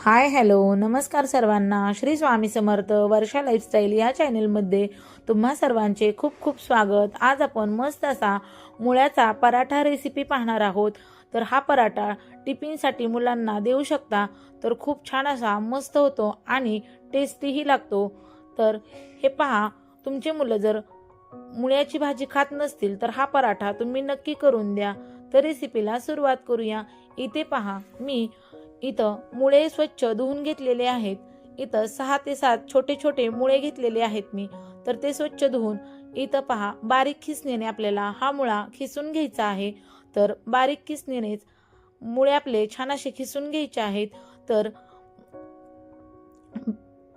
Hi hello नमस्कार सर्वांना. श्री स्वामी समर्थ. वर्षा lifestyle या चॅनलमध्ये तुम्हा सर्वांचे खूप खूप स्वागत. आज आपण मस्त असा मुळ्याचा पराठा रेसिपी पाहणार आहोत. तर हा पराठा टिफिनसाठी मुलांना देऊ शकता. तर खूप छान असा मस्त होतो आणि टेस्टीही लागतो. तर हे पहा, तुमचे मुलं जर मुळ्याची भाजी खात नसतील तर हा पराठा तुम्ही नक्की करून द्या. तर रेसिपीला सुरुवात करूया. इथे पहा, मी इथं मुळे स्वच्छ धुवून घेतलेले आहेत. इथं 6 ते 7 छोटे छोटे मुळे घेतलेले आहेत मी. तर ते स्वच्छ धुवून इथं पहा, बारीक खिसणीने आपल्याला हा मुळा खिसून घ्यायचा आहे. तर बारीक खिसणीनेच मुळे आपले छान असे खिसून घ्यायचे आहेत. तर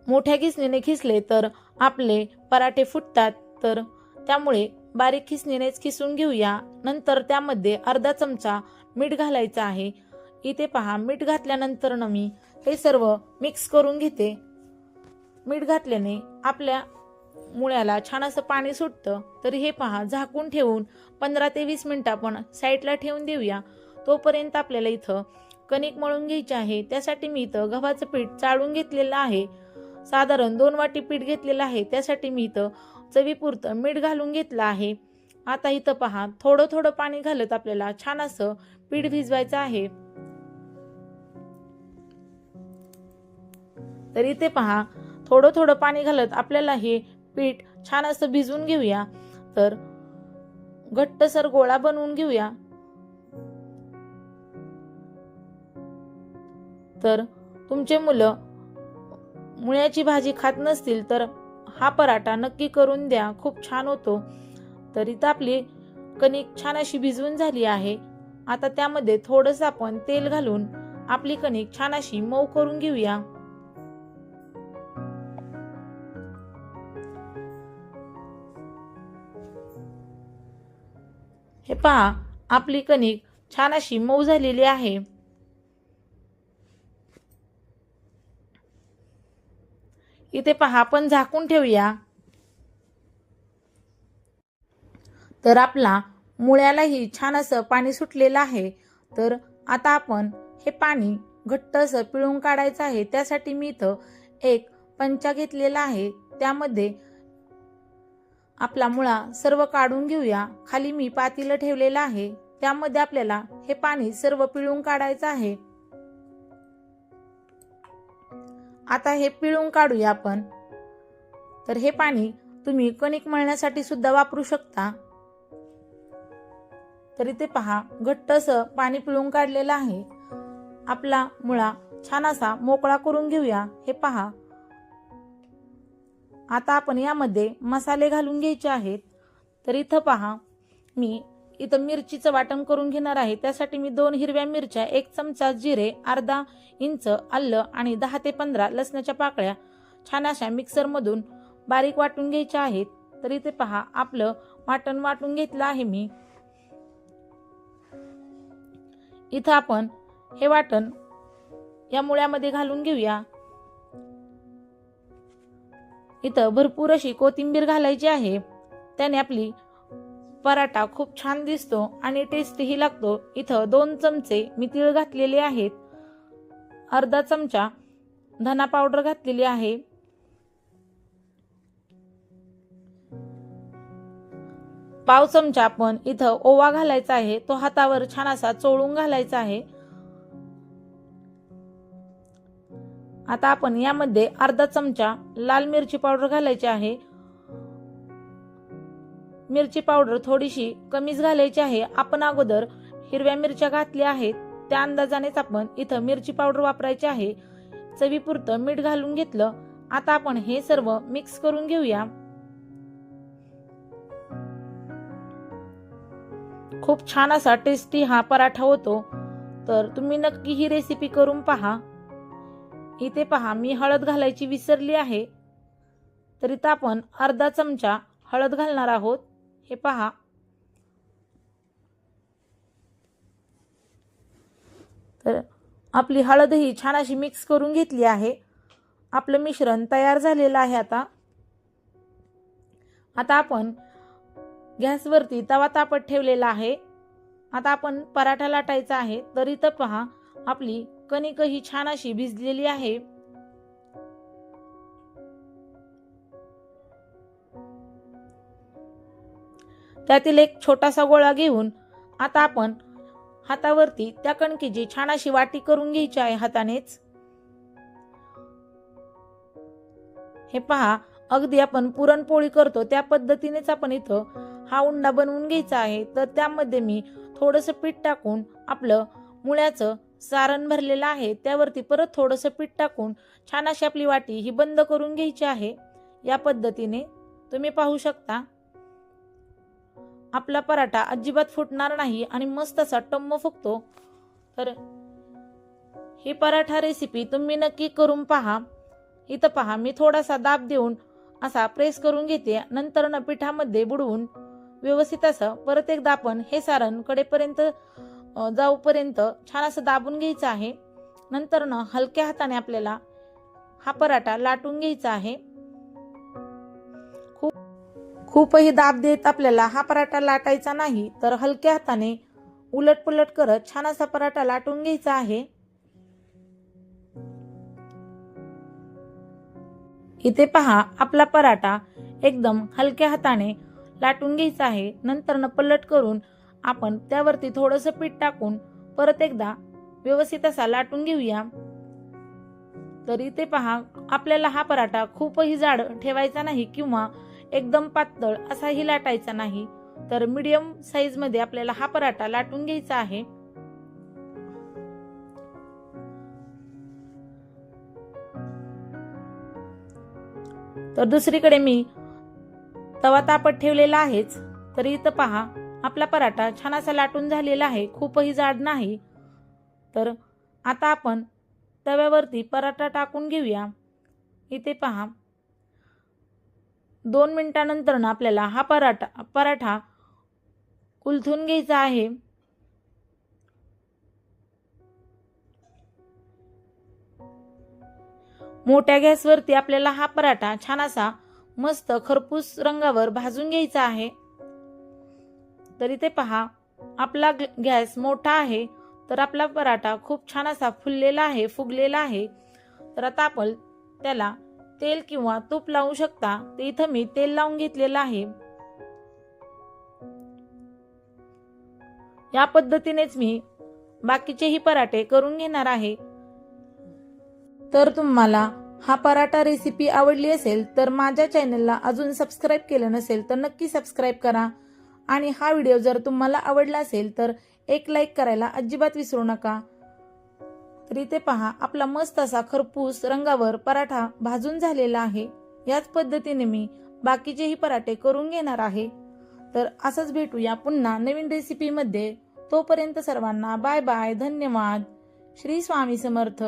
मोठ्या खिसणीने खिसले तर आपले पराठे फुटतात. तर त्यामुळे बारीक खिसणीनेच खिसून घेऊया. नंतर त्यामध्ये अर्धा चमचा मीठ घालायचं आहे. इथे पहा, मीठ घातल्यानंतर मी हे सर्व मिक्स करून घेते. मीठ घातल्याने आपल्या मुळ्याला छान असं पाणी सुटतं. तर हे पहा, झाकून ठेवून 15 ते 20 मिनिटं आपण साईडला ठेवून देऊया. तोपर्यंत आपल्याला इथं कणिक मळून घ्यायची आहे. त्यासाठी मी इथं गव्हाचं पीठ चाळून घेतलेलं आहे. साधारण 2 वाटी पीठ घेतलेलं आहे. त्यासाठी मी इथं चवीपुरतं मीठ घालून घेतलं आहे. आता इथं पहा, थोडं थोडं पाणी घालत आपल्याला छान असं पीठ भिजवायचं आहे. तर इथे पहा, थोडं थोडं पाणी घालत आपल्याला हे पीठ छान असं भिजवून घेऊया. तर घट्टसर गोळा बनवून घेऊया. तर तुमचे मुलं मुळ्याची भाजी खात नसतील तर हा पराठा नक्की करून द्या, खूप छान होतो. तर इथं आपली कणिक छान अशी भिजवून झाली आहे. आता त्यामध्ये थोडंसं आपण तेल घालून आपली कणिक छान अशी मऊ करून घेऊया. हे पहा, आपली कणिक छान अशी मऊ झालेली आहे. इथे पहा, आपण झाकून ठेवूया. तर आपला मुळ्यालाही छान असं पाणी सुटलेलं आहे. तर आता आपण हे पाणी घट्ट असं पिळून काढायचं आहे. त्यासाठी मी इथं एक पंचा घेतलेला आहे. त्यामध्ये आपला मुळा सर्व काढून घेऊया. खाली मी पातेलं ठेवलेलं आहे. त्यामध्ये आपल्याला हे पाणी सर्व पिळून काढायचं आहे. आता हे पिळून काढूया आपण. तर हे पाणी तुम्ही कणिक मळण्यासाठी सुद्धा वापरू शकता. तर इथे पहा, घट्ट असं पाणी पिळून काढलेलं आहे. आपला मुळा छान असा मोकळा करून घेऊया. हे पहा, आता आपण यामध्ये मसाले घालून घ्यायचे आहेत. तर इथं पहा, मी इथं मिरचीचं वाटण करून घेणार आहे. त्यासाठी मी 2 हिरव्या मिरच्या, 1 चमचा जिरे, अर्धा इंच आलं आणि 10 ते 15 लसणाच्या पाकळ्या छान अशा मिक्सरमधून बारीक वाटून घ्यायच्या आहेत. तर इथे पहा, आपलं वाटण वाटून घेतलं आहे मी. इथं आपण हे वाटण या मुळ्यामध्ये घालून घेऊया. इथं भरपूर अशी कोथिंबीर घालायची आहे. त्याने आपली पराठा खूप छान दिसतो आणि टेस्टीही लागतो. इथं 2 चमचे मी तीळ घातलेले आहेत. अर्धा चमचा धना पावडर घातलेली आहे. पाव चमचा आपण इथं ओवा घालायचा आहे. तो हातावर छान असा चोळून घालायचा आहे. आता आपण यामध्ये अर्धा चमचा लाल मिरची पावडर घालायची आहे. मिरची पावडर थोडीशी कमीच घालायची आहे. आपण अगोदर हिरव्या मिरच्या घातल्या आहेत, त्या अंदाजानेच आपण इथं मिरची पावडर वापरायची आहे. चवीपुरतं मीठ घालून घेतलं. आता आपण हे सर्व मिक्स करून घेऊया. खूप छान असा टेस्टी हा पराठा होतो. तर तुम्ही नक्की ही रेसिपी करून पहा. इथे पहा, मी हळद घालायची विसरली आहे. तर इथं आपण अर्धा चमचा हळद घालणार आहोत. हे पहा, तर आपली हळदही छान अशी मिक्स करून घेतली आहे. आपलं मिश्रण तयार झालेलं आहे. आता आपण गॅसवरती तवा तापत ठेवलेला आहे. आता आपण पराठा लाटायचा आहे. तर इथं पहा, आपली कणिक ही छान अशी भिजलेली आहे. त्यातील एक छोटासा गोळा घेऊन आता आपण हातावरती त्या कणकेची छान अशी वाटी करून घ्यायची आहे हातानेच. हे पहा, अगदी आपण पुरणपोळी करतो त्या पद्धतीनेच आपण इथं हा उंडा बनवून घ्यायचा आहे. तर त्यामध्ये मी थोडंसं पीठ टाकून आपलं मुळ्याचं सारण भरलेलं आहे त्यावरती परत थोडंसं पीठ टाकून छान अशी आपली वाटी ही बंद करून घ्यायची आहे. या पद्धतीने तुम्ही पाहू शकता आपला पराठा अजिबात फुटणार नाही आणि मस्त असा टम्म फुगतो. तर ही पराठा रेसिपी तुम्ही नक्की करून पहा. इथं पहा, मी थोडासा दाब देऊन असा प्रेस करून घेते. नंतर न पिठामध्ये बुडवून व्यवस्थित असं परत एकदा आपण हे सारण कडेपर्यंत जाऊपर्यंत छान असं दाबून घ्यायचं आहे. नंतर न हलक्या हाताने आपल्याला हा पराठा लाटून घ्यायचा आहे. खूपही दाब देत आपल्याला हा पराठा लाटायचा नाही, तर हलक्या हाताने उलट पुलट करत छान असा पराठा लाटून घ्यायचा आहे. इथे पहा, आपला पराठा एकदम हलक्या हाताने लाटून घ्यायचा आहे. नंतर न पलट करून आपण त्यावरती थोडंसं पीठ टाकून परत एकदा व्यवस्थित असा लाटून घेऊया. तर इथे पहा, आपल्याला हा पराठा खूपही जाड ठेवायचा नाही किंवा एकदम पातळ असाही लाटायचा नाही. तर मीडियम साईज मध्ये आपल्याला हा पराठा लाटून घ्यायचा आहे. तर दुसरीकडे मी तवा तापत ठेवलेला आहेच. तर इथं पहा, आपला पराठा छान असा लाटून झालेला आहे, खूपही जाड नाही. तर आता आपण तव्यावरती पराठा टाकून घेऊया. इथे पहा, 2 मिनिटांनंतर आपल्याला हा पराठा उलथून घ्यायचा आहे. मोठ्या गॅसवरती आपल्याला हा पराठा छान असा मस्त खरपूस रंगावर भाजून घ्यायचा आहे. तर इथे पहा, आपला गॅस मोठा आहे, तर आपला पराठा खूप छान असा फुललेला आहे, फुगलेला आहे. तर आता आपण त्याला तेल किंवा तूप लावू शकता. तर इथं मी तेल लावून घेतलेलं आहे. या पद्धतीनेच मी बाकीचेही पराठे करून घेणार आहे. तर तुम्हाला हा पराठा रेसिपी आवडली असेल तर माझ्या चॅनलला अजून सबस्क्राईब केलं नसेल तर नक्की सबस्क्राईब करा. आणि हा व्हिडिओ जर तुम्हाला आवडला असेल तर एक लाईक करायला अजिबात विसरू नका. तर इथे पहा, आपला मस्त असा खरपूस रंगावर पराठा भाजून झालेला आहे. याच पद्धतीने मी बाकीचेही पराठे करून घेणार आहे. तर असंच भेटूया पुन्हा नवीन रेसिपीमध्ये. तोपर्यंत सर्वांना बाय बाय, धन्यवाद. श्री स्वामी समर्थ.